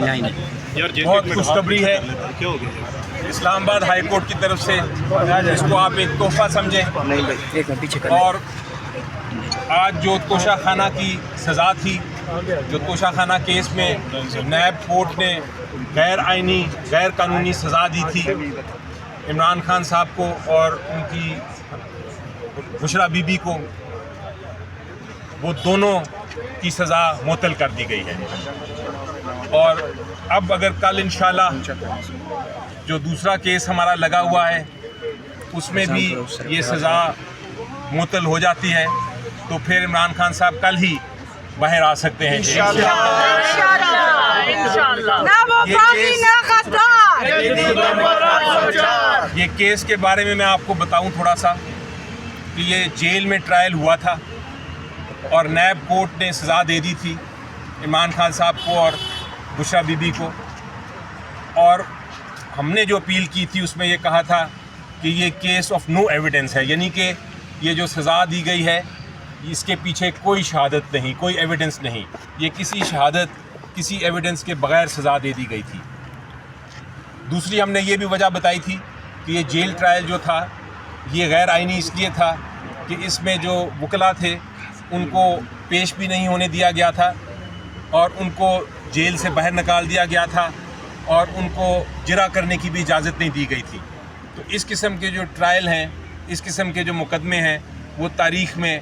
बहुत खुशखबरी है इस्लामाबाद हाई कोर्ट की तरफ से, इसको आप एक तोहफा समझें। और आज जो तोशाखाना की सज़ा थी, जो तोशाखाना केस में नैब कोर्ट ने गैर आइनी गैर कानूनी सज़ा दी थी इमरान खान साहब को और उनकी बुशरा बीबी को, वो दोनों की सज़ा मुअत्तल कर दी गई है। और अब अगर कल इंशाल्लाह जो दूसरा केस हमारा लगा हुआ है उसमें भी ये सज़ा मुअत्तल हो जाती है तो फिर इमरान खान साहब कल ही बाहर आ सकते हैं ये केस के बारे में मैं आपको बताऊं थोड़ा सा कि ये जेल में ट्रायल हुआ था और नैब कोर्ट ने सज़ा दे दी थी इमरान खान साहब को और बुशरा बीबी को। और हमने जो अपील की थी उसमें ये कहा था कि ये केस ऑफ नो एविडेंस है, यानी कि ये जो सज़ा दी गई है इसके पीछे कोई शहादत नहीं, कोई एविडेंस नहीं, ये किसी शहादत किसी एविडेंस के बगैर सज़ा दे दी गई थी। दूसरी हमने ये भी वजह बताई थी कि ये जेल ट्रायल जो था ये गैर आइनी इसलिए था कि इसमें जो वकला थे उनको पेश भी नहीं होने दिया गया था और उनको जेल से बाहर निकाल दिया गया था और उनको जिरा करने की भी इजाज़त नहीं दी गई थी। तो इस किस्म के जो ट्रायल हैं, इस किस्म के जो मुकदमे हैं, वो तारीख़ में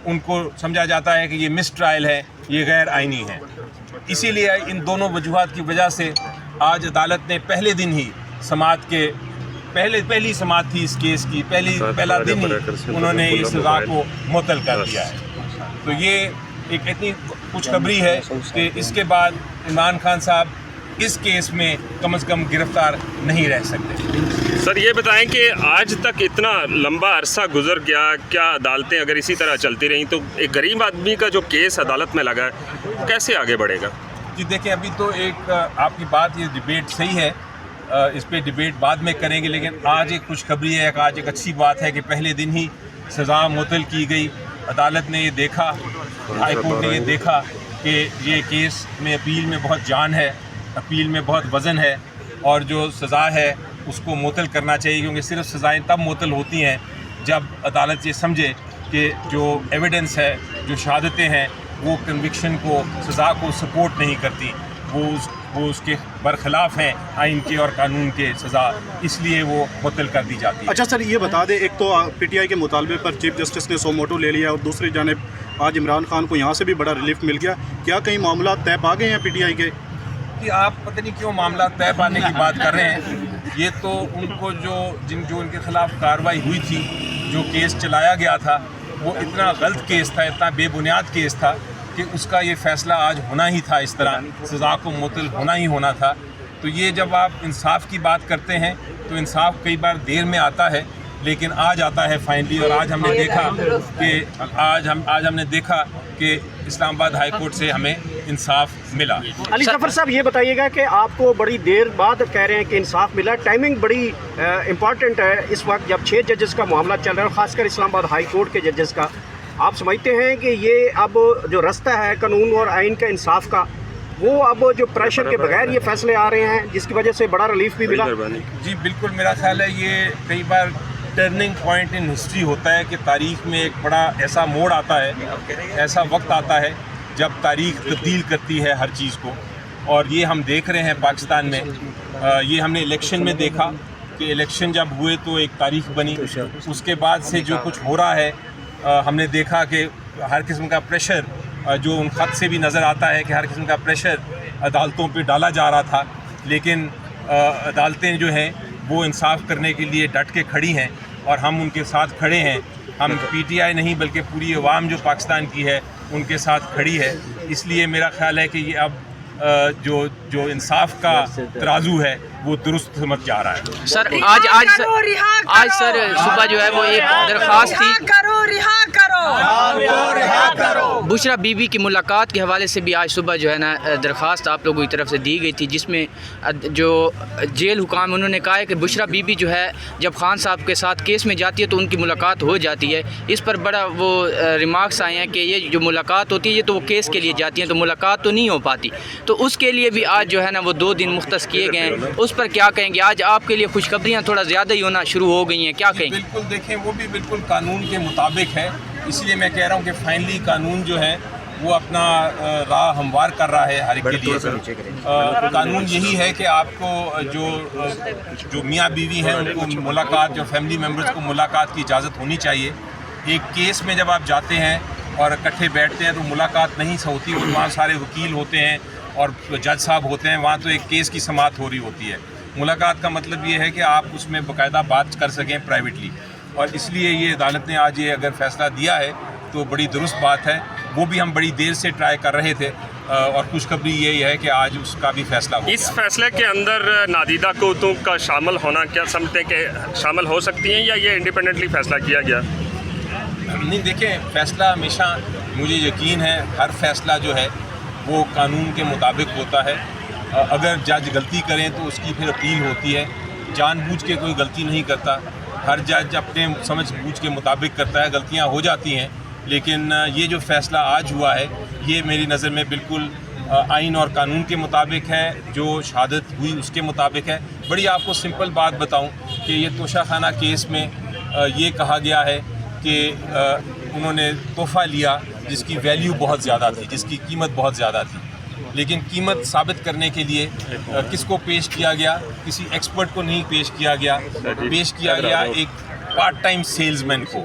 उनको समझा जाता है कि ये मिस ट्रायल है, ये गैर आइनी है। इसीलिए इन दोनों वजूहात की वजह से आज अदालत ने पहले दिन ही समाअत के पहली समाअत थी इस केस की, पहला दिन ही उन्होंने इस सज़ा को मुअत्तल कर दिया है। तो ये एक इतनी खुशखबरी है कि इसके बाद इमरान खान साहब इस केस में कम से कम गिरफ्तार नहीं रह सकते। सर ये बताएं कि आज तक इतना लंबा अरसा गुजर गया, क्या अदालतें अगर इसी तरह चलती रहीं तो एक गरीब आदमी का जो केस अदालत में लगा है कैसे आगे बढ़ेगा? जी देखिए, अभी तो एक आपकी बात, ये डिबेट सही है, इस पे डिबेट बाद में करेंगे, लेकिन आज एक खुशखबरी है, आज एक अच्छी बात है कि पहले दिन ही सज़ा मुअत्तल की गई। अदालत ने ये देखा, हाई कोर्ट ने ये देखा कि ये केस में अपील में बहुत जान है, अपील में बहुत वज़न है और जो सज़ा है उसको मुअत्तल करना चाहिए, क्योंकि सिर्फ सज़ाएं तब मुअत्तल होती हैं जब अदालत ये समझे कि जो एविडेंस है, जो शहादतें हैं, वो कन्विक्शन को, सज़ा को सपोर्ट नहीं करती, वो उसके बरखिलाफ़ हैं आइन के और कानून के सज़ा, इसलिए वो मुअत्तल कर दी जाती है। अच्छा सर, ये बता दें, एक तो पीटीआई के मुतालबे पर चीफ जस्टिस ने सो मोटो ले लिया और दूसरी जानिब आज इमरान खान को यहाँ से भी बड़ा रिलीफ मिल गया। क्या कहीं मामला तय पा गए हैं पीटीआई के? कि आप पता नहीं क्यों मामला तय पाने की बात कर रहे हैं। ये तो उनको जो इनके ख़िलाफ़ कार्रवाई हुई थी, जो केस चलाया गया था, वो इतना गलत केस था, इतना बेबुनियाद केस था कि उसका ये फ़ैसला आज होना ही था, इस तरह सज़ा को मुअत्तल होना ही होना था। तो ये जब आप इंसाफ की बात करते हैं तो इंसाफ कई बार देर में आता है, लेकिन आज आता है फाइनली। और आज हमने देखा कि इस्लामाबाद हाई कोर्ट से हमें इंसाफ मिला। अली जफर साहब, ये बताइएगा कि आपको बड़ी देर बाद कह रहे हैं कि इंसाफ मिला, टाइमिंग बड़ी इम्पॉर्टेंट है इस वक्त जब 6 जजेस का मामला चल रहा है, ख़ासकर इस्लामाबाद हाई कोर्ट के जजेस का। आप समझते हैं कि ये अब जो रास्ता है कानून और आइन का, इंसाफ का, वो अब जो प्रेशर के बगैर ये फैसले आ रहे हैं जिसकी वजह से बड़ा रिलीफ भी मिला? जी बिल्कुल, मेरा ख्याल है ये कई बार टर्निंग पॉइंट इन हिस्ट्री होता है कि तारीख़ में एक बड़ा ऐसा मोड़ आता है, ऐसा वक्त आता है जब तारीख़ तब्दील करती है हर चीज़ को। और ये हम देख रहे हैं पाकिस्तान में। ये हमने इलेक्शन में देखा कि इलेक्शन जब हुए तो एक तारीख़ बनी, उसके बाद से जो कुछ हो रहा है हमने देखा कि हर किस्म का प्रेशर, जो उन ख़त से भी नज़र आता है कि हर किस्म का प्रेशर अदालतों पे डाला जा रहा था, लेकिन अदालतें जो हैं वो इंसाफ करने के लिए डट के खड़ी हैं और हम उनके साथ खड़े हैं। हम पीटीआई नहीं बल्कि पूरी अवाम जो पाकिस्तान की है उनके साथ खड़ी है। इसलिए मेरा ख्याल है कि ये अब जो इंसाफ का तराजू है वो दुरुस्त समझ जा रहा है। सर आज सर सुबह जो है वो एक दरख्वास्त थी, बुशरा बीबी की मुलाकात के हवाले से भी आज सुबह जो है ना दरख्वास्त आप लोगों की तरफ से दी गई थी, जिसमें जो जेल हुकाम उन्होंने कहा है कि बुशरा बीबी जो है जब खान साहब के साथ केस में जाती है तो उनकी मुलाकात हो जाती है। इस पर बड़ा वो रिमार्क्स आए हैं कि ये जो मुलाकात होती है ये तो वो केस के लिए जाती हैं तो मुलाकात तो नहीं हो पाती। تو اس کے لیے بھی آج جو ہے نا وہ 2 دن مختص کیے گئے ہیں، اس پر کیا کہیں گے؟ آج آپ کے لیے خوشخبریاں تھوڑا زیادہ ہی ہونا شروع ہو گئی ہیں، کیا کہیں گے؟ بالکل دیکھیں وہ بھی بالکل قانون کے مطابق ہے، اس لیے میں کہہ رہا ہوں کہ فائنلی قانون جو ہے وہ اپنا راہ ہموار کر رہا ہے ہر ایک کے لیے۔ قانون یہی ہے کہ آپ کو جو میاں بیوی ہیں ان کو ملاقات، جو فیملی ممبرز کو ملاقات کی اجازت ہونی چاہیے۔ ایک کیس میں جب آپ جاتے ہیں اور اکٹھے بیٹھتے ہیں تو ملاقات نہیں ہوتی، وہاں سارے وکیل ہوتے ہیں اور جج صاحب ہوتے ہیں، وہاں تو ایک کیس کی سماعت ہو رہی ہوتی ہے۔ ملاقات کا مطلب یہ ہے کہ آپ اس میں باقاعدہ بات کر سکیں پرائیویٹلی، اور اس لیے یہ عدالت نے آج یہ اگر فیصلہ دیا ہے تو بڑی درست بات ہے۔ وہ بھی ہم بڑی دیر سے ٹرائی کر رہے تھے، اور خوشخبری یہی ہے کہ آج اس کا بھی فیصلہ ہو گیا۔ اس فیصلے کے اندر نادیدہ قوتوں کا شامل ہونا کیا سمجھتے ہیں کہ شامل ہو سکتی ہیں، یا یہ انڈیپینڈنٹلی فیصلہ کیا گیا؟ نہیں دیکھیں، فیصلہ ہمیشہ مجھے یقین ہے ہر فیصلہ جو ہے وہ قانون کے مطابق ہوتا ہے۔ اگر جج غلطی کریں تو اس کی پھر اپیل ہوتی ہے، جان بوجھ کے کوئی غلطی نہیں کرتا، ہر جج اپنے سمجھ بوجھ کے مطابق کرتا ہے، غلطیاں ہو جاتی ہیں، لیکن یہ جو فیصلہ آج ہوا ہے یہ میری نظر میں بالکل آئین اور قانون کے مطابق ہے، جو شہادت ہوئی اس کے مطابق ہے۔ بڑی آپ کو سمپل بات بتاؤں کہ یہ توشہ خانہ کیس میں یہ کہا گیا ہے کہ انہوں نے تحفہ لیا جس کی ویلیو بہت زیادہ تھی، جس کی قیمت بہت زیادہ تھی، لیکن قیمت ثابت کرنے کے لیے کس کو پیش کیا گیا؟ کسی ایکسپرٹ کو نہیں پیش کیا گیا، پیش کیا گیا ایک پارٹ ٹائم سیلز مین کو،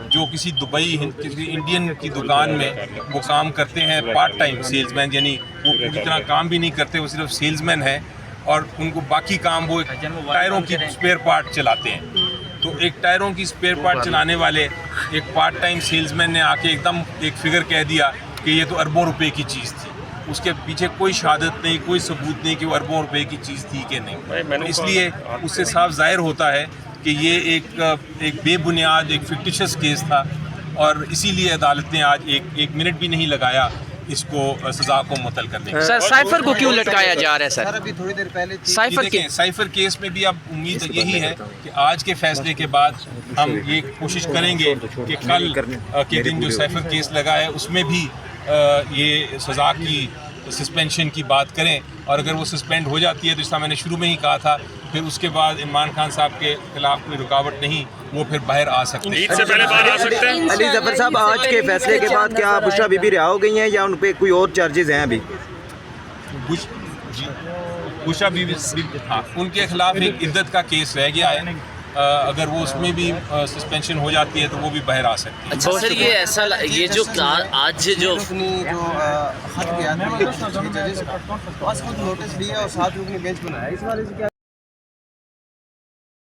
جو کسی دبئی کسی انڈین کی دکان میں وہ کام کرتے ہیں، پارٹ ٹائم سیلز مین، یعنی وہ پوری طرح کام بھی نہیں کرتے، وہ صرف سیلز مین ہیں، اور ان کو باقی کام وہ ٹائروں کی اسپیئر پارٹ چلاتے ہیں۔ تو ایک ٹائروں کی اسپیئر پارٹ چلانے والے ایک پارٹ ٹائم سیلز مین نے آ کے ایک دم ایک فگر کہہ دیا کہ یہ تو اربوں روپے کی چیز تھی، اس کے پیچھے کوئی شہادت نہیں، کوئی ثبوت نہیں کہ وہ اربوں روپے کی چیز تھی کہ نہیں۔ اس لیے اس سے صاف ظاہر ہوتا ہے کہ یہ ایک بے بنیاد ایک فکٹیشس کیس تھا، اور اسی لیے عدالت نے آج ایک منٹ بھی نہیں لگایا اس کو سزا کو معطل کرنے کا۔ سر سائفر کو کیوں لٹکایا جا رہا ہے سر؟ ابھی تھوڑی دیر پہلے سائفر دیکھیں سائفر کیس میں بھی اب امید یہی ہے کہ آج کے فیصلے کے بعد ہم یہ کوشش کریں گے کہ کل کے دن جو سائفر کیس لگا ہے اس میں بھی یہ سزا کی سسپینشن کی بات کریں، اور اگر وہ سسپینڈ ہو جاتی ہے تو جس طرح میں نے شروع میں ہی کہا تھا، پھر اس کے بعد عمران خان صاحب کے خلاف کوئی رکاوٹ نہیں، وہ پھر باہر آ سکتے ہیں۔ عید سے پہلے باہر آ سکتے ہیں؟ علی ظفر صاحب، آج کے فیصلے کے بعد کیا بشرا بی بی رہا ہو گئی ہیں یا ان پہ کوئی اور چارجز ہیں ابھی؟ بشرا بی بی، ہاں، ان کے خلاف ایک عدت کا کیس رہ گیا ہے، اگر وہ اس میں بھی سسپینشن ہو جاتی ہے تو وہ بھی باہر آ سکتی ہے۔ اچھا سر، یہ ایسا یہ جو آج جو اپنی جو خط کیا تھا ججز کا، تو آج خود نوٹس لیا اور 7 رکنی بینچ بنایا، اس بارے سے کیا